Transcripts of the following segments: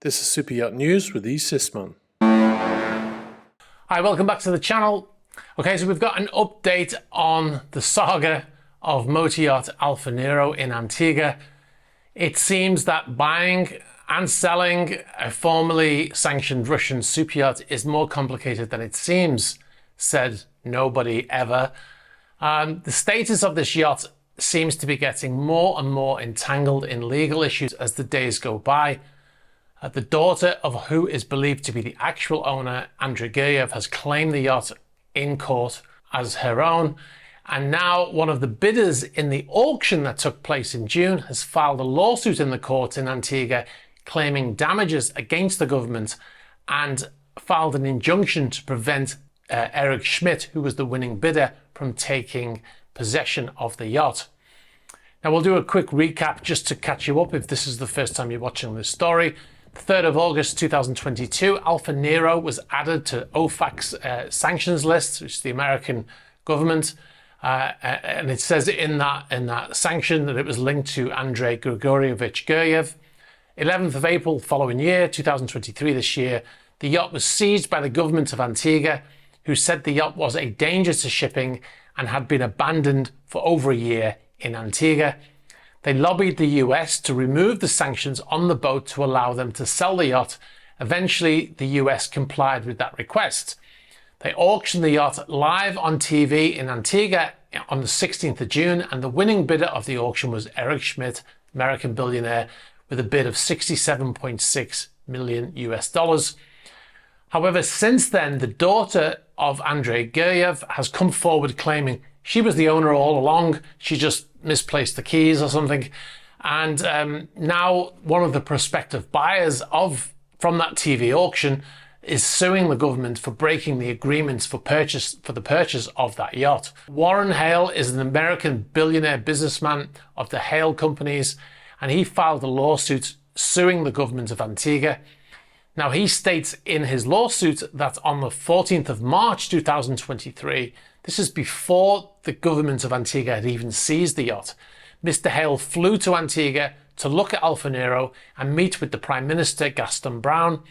This is Super Yacht News with Sisman. Hi, welcome back to the channel. Okay, so we've got an update on the saga of motor yacht Alfa Nero in Antigua. It seems that buying and selling a formerly sanctioned Russian super yacht is more complicated than it seems, said nobody ever. The status of this yacht seems to be getting more and more entangled in legal issues as the days go by. The daughter of who is believed to be the actual owner, Andrei Guryev, has claimed the yacht in court as her own. And now one of the bidders in the auction that took place in June has filed a lawsuit in the court in Antigua claiming damages against the government and filed an injunction to prevent Eric Schmidt, who was the winning bidder, from taking possession of the yacht. Now we'll do a quick recap just to catch you up if this is the first time you're watching this story. The 3rd of August 2022, Alfa Nero was added to OFAC's sanctions list, which is the American government. And it says in that sanction that it was linked to Andrei Grigorievich Guryev. 11th of April following year, 2023 this year, the yacht was seized by the government of Antigua, who said the yacht was a danger to shipping and had been abandoned for over a year in Antigua. They lobbied the US to remove the sanctions on the boat to allow them to sell the yacht. Eventually, the US complied with that request. They auctioned the yacht live on TV in Antigua on the 16th of June, and the winning bidder of the auction was Eric Schmidt, American billionaire, with a bid of $67.6 million. However, since then, the daughter of Andrei Guryev has come forward claiming she was the owner all along. She just misplaced the keys or something. And now one of the prospective buyers from that TV auction is suing the government for breaking the agreements for the purchase of that yacht. Warren Hale is an American billionaire businessman of the Hale companies, and he filed a lawsuit suing the government of Antigua. Now, he states in his lawsuit that on the 14th of March 2023, this is before the government of Antigua had even seized the yacht, Mr. Hale flew to Antigua to look at Alfa Nero and meet with the Prime Minister, Gaston Brown.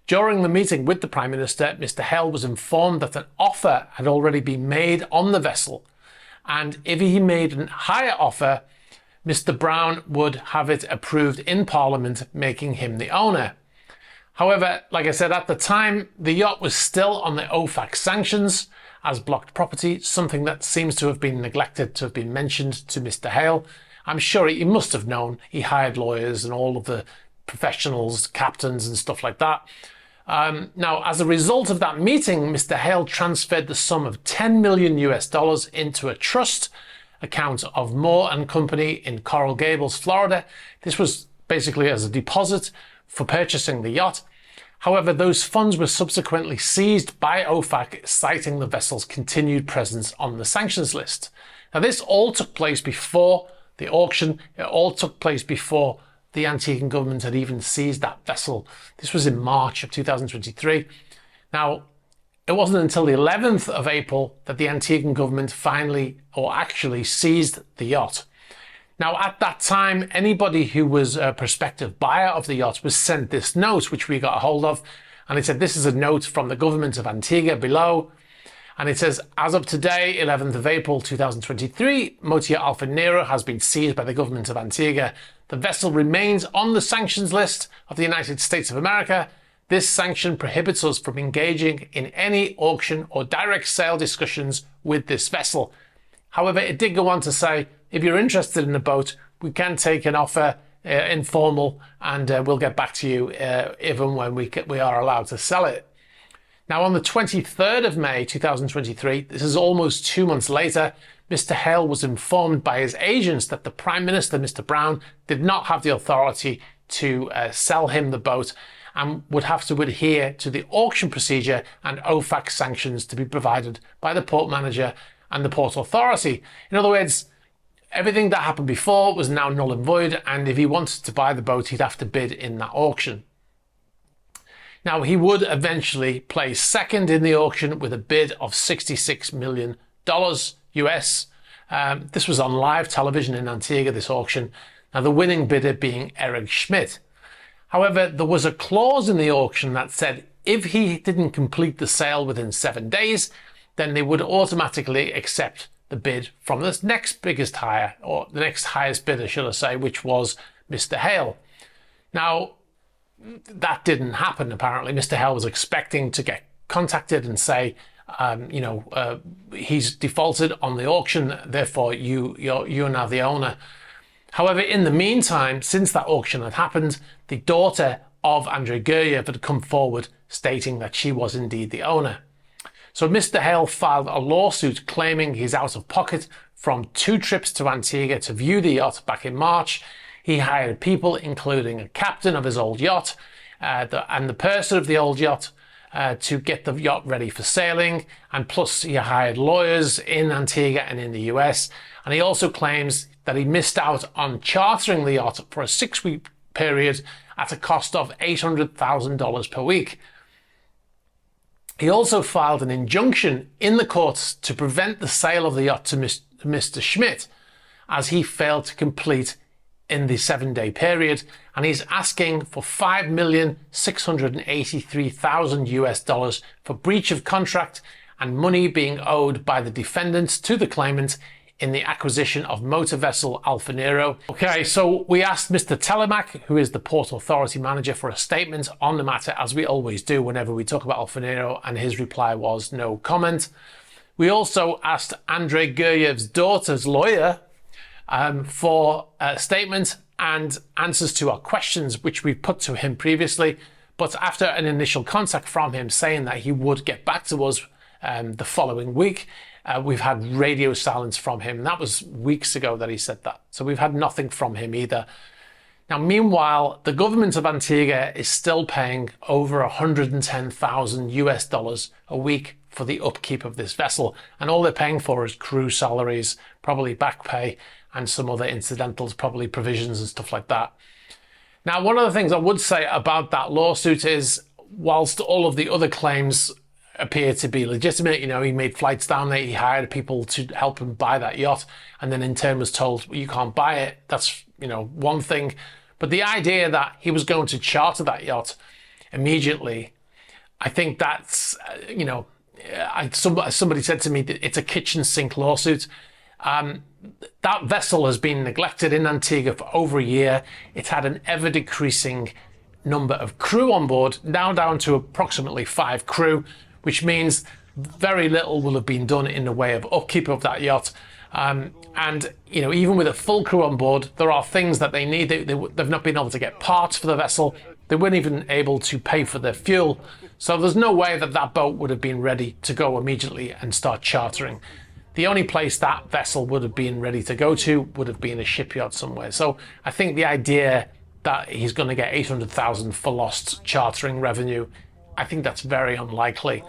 During the meeting with the Prime Minister, Mr. Hale was informed that an offer had already been made on the vessel, and if he made a higher offer, Mr. Brown would have it approved in Parliament, making him the owner. However, like I said, at the time, the yacht was still on the OFAC sanctions as blocked property, something that seems to have been neglected to have been mentioned to Mr. Hale. I'm sure he must have known. He hired lawyers and all of the professionals, captains and stuff like that. Now, as a result of that meeting, Mr. Hale transferred the sum of $10 million into a trust account of Moore and Company in Coral Gables, Florida. This was basically as a deposit for purchasing the yacht. However, those funds were subsequently seized by OFAC, citing the vessel's continued presence on the sanctions list. Now, this all took place before the auction. It all took place before the Antiguan government had even seized that vessel. This was in March of 2023. Now, it wasn't until the 11th of April that the Antiguan government finally, or actually, seized the yacht. Now, at that time, anybody who was a prospective buyer of the yacht was sent this note, which we got a hold of. And it said, this is a note from the government of Antigua below. And it says, as of today, 11th of April 2023, motor yacht Alfa Nero has been seized by the government of Antigua. The vessel remains on the sanctions list of the United States of America. This sanction prohibits us from engaging in any auction or direct sale discussions with this vessel. However, it did go on to say, if you're interested in a boat, we can take an offer informal, and we'll get back to you if and when we are allowed to sell it. Now, on the 23rd of May 2023, this is almost 2 months later, Mr. Hale was informed by his agents that the Prime Minister, Mr. Brown, did not have the authority to sell him the boat and would have to adhere to the auction procedure and OFAC sanctions to be provided by the port manager and the port authority. In other words, everything that happened before was now null and void, and if he wanted to buy the boat, he'd have to bid in that auction. Now, he would eventually place second in the auction with a bid of $66 million US. This was on live television in Antigua, this auction. Now, the winning bidder being Eric Schmidt. However, there was a clause in the auction that said if he didn't complete the sale within 7 days, then they would automatically accept the bid from the next biggest hire, or the next highest bidder, should I say, which was Mr. Hale. Now, that didn't happen, apparently. Mr. Hale was expecting to get contacted and say, he's defaulted on the auction, therefore you're now the owner. However, in the meantime, since that auction had happened, the daughter of Andrei Guryev had come forward stating that she was indeed the owner. So Mr. Hale filed a lawsuit claiming he's out of pocket from 2 trips to Antigua to view the yacht back in March. He hired people, including a captain of his old yacht and the purser of the old yacht, to get the yacht ready for sailing. And plus he hired lawyers in Antigua and in the US. And he also claims that he missed out on chartering the yacht for a 6-week period at a cost of $800,000 per week. He also filed an injunction in the courts to prevent the sale of the yacht to Mr. Schmidt, as he failed to complete in the 7-day period, and he's asking for $5,683,000 US for breach of contract and money being owed by the defendants to the claimant in the acquisition of motor vessel Alfa Nero. Okay, so we asked Mr. Telemac, who is the Port Authority manager, for a statement on the matter, as we always do whenever we talk about Alfa Nero, and his reply was no comment. We also asked Andrei Guryev's daughter's lawyer for a statement and answers to our questions, which we put to him previously, but after an initial contact from him saying that he would get back to us the following week, we've had radio silence from him. And that was weeks ago that he said that. So we've had nothing from him either. Now, meanwhile, the government of Antigua is still paying over $110,000 US a week for the upkeep of this vessel. And all they're paying for is crew salaries, probably back pay, and some other incidentals, probably provisions and stuff like that. Now, one of the things I would say about that lawsuit is, whilst all of the other claims appear to be legitimate, you know, he made flights down there, he hired people to help him buy that yacht, and then in turn was told, well, you can't buy it. That's, you know, one thing. But the idea that he was going to charter that yacht immediately, I think that's, you know, somebody said to me that it's a kitchen sink lawsuit. That vessel has been neglected in Antigua for over a year. It's had an ever decreasing number of crew on board, now down to approximately 5 crew, which means very little will have been done in the way of upkeep of that yacht. And, you know, even with a full crew on board, there are things that they need. They've not been able to get parts for the vessel. They weren't even able to pay for their fuel. So there's no way that that boat would have been ready to go immediately and start chartering. The only place that vessel would have been ready to go to would have been a shipyard somewhere. So I think the idea that he's going to get $800,000 for lost chartering revenue, I think that's very unlikely.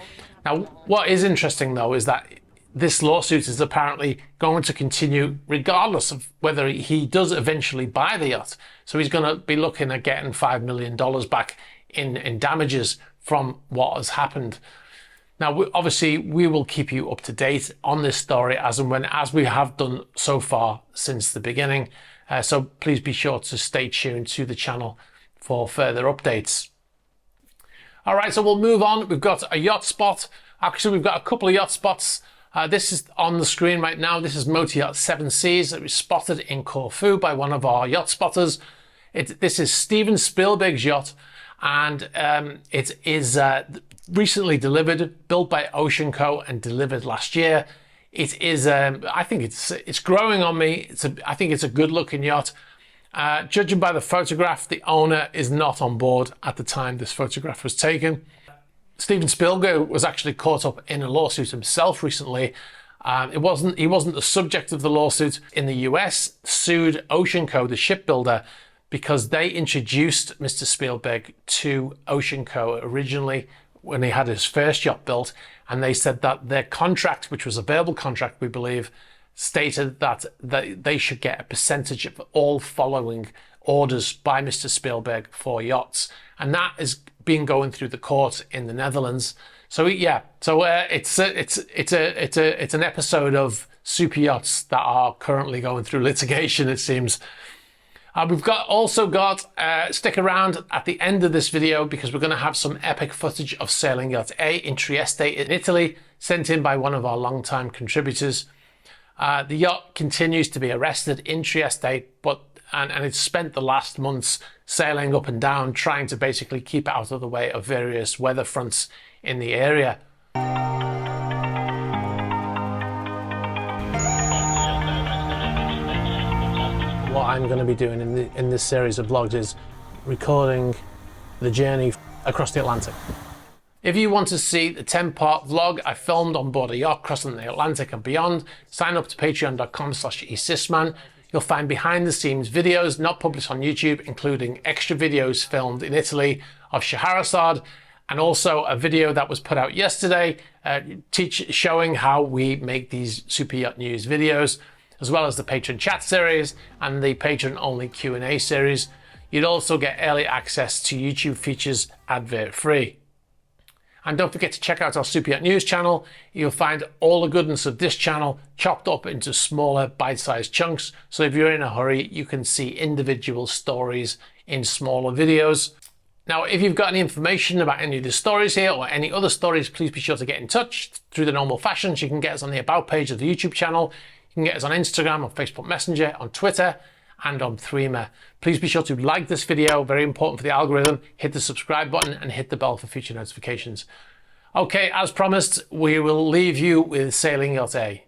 Now, what is interesting though is that this lawsuit is apparently going to continue regardless of whether he does eventually buy the yacht. So he's going to be looking at getting $5 million back in damages from what has happened. Now, obviously, we will keep you up to date on this story as we have done so far since the beginning. So please be sure to stay tuned to the channel for further updates. All right, so we'll move on. We've got a YotSpot. Actually, we've got a couple of YotSpots. This is on the screen right now. This is Motor Yacht 7 Seas. It was spotted in Corfu by one of our yacht spotters. This is Steven Spielberg's yacht, and it is recently delivered, built by Ocean Co. and delivered last year. It is, I think it's growing on me. I think it's a good looking yacht. Judging by the photograph, the owner is not on board at the time this photograph was taken. Steven Spielberg was actually caught up in a lawsuit himself recently. He wasn't the subject of the lawsuit. In the US, sued Ocean Co., the shipbuilder, because they introduced Mr. Spielberg to Ocean Co. originally when he had his first yacht built, and they said that their contract, which was a verbal contract, we believe, stated that they should get a percentage of all following orders by Mr. Spielberg for yachts, and that is been going through the court in the Netherlands. So yeah, so it's an episode of super yachts that are currently going through litigation, it seems. We've also got, stick around at the end of this video because we're going to have some epic footage of sailing Yacht A in Trieste in Italy, sent in by one of our long-time contributors. The yacht continues to be arrested in Trieste, and it's spent the last months sailing up and down, trying to basically keep out of the way of various weather fronts in the area. What I'm going to be doing in this series of vlogs is recording the journey across the Atlantic. If you want to see the 10-part vlog I filmed on board a yacht crossing the Atlantic and beyond, sign up to patreon.com/eSysman. You'll find behind the scenes videos not published on YouTube, including extra videos filmed in Italy of Scheherazade, and also a video that was put out yesterday showing how we make these Super Yacht News videos, as well as the patron chat series and the patron only Q&A series. You'd also get early access to YouTube features advert free. And don't forget to check out our Super Yacht News channel. You'll find all the goodness of this channel chopped up into smaller bite-sized chunks. So if you're in a hurry, you can see individual stories in smaller videos. Now, if you've got any information about any of the stories here or any other stories, please be sure to get in touch through the normal fashions. You can get us on the About page of the YouTube channel. You can get us on Instagram, on Facebook Messenger, on Twitter, and on Threema. Please be sure to like this video, very important for the algorithm. Hit the subscribe button and hit the bell for future notifications. Okay, as promised, we will leave you with sailing Yacht A.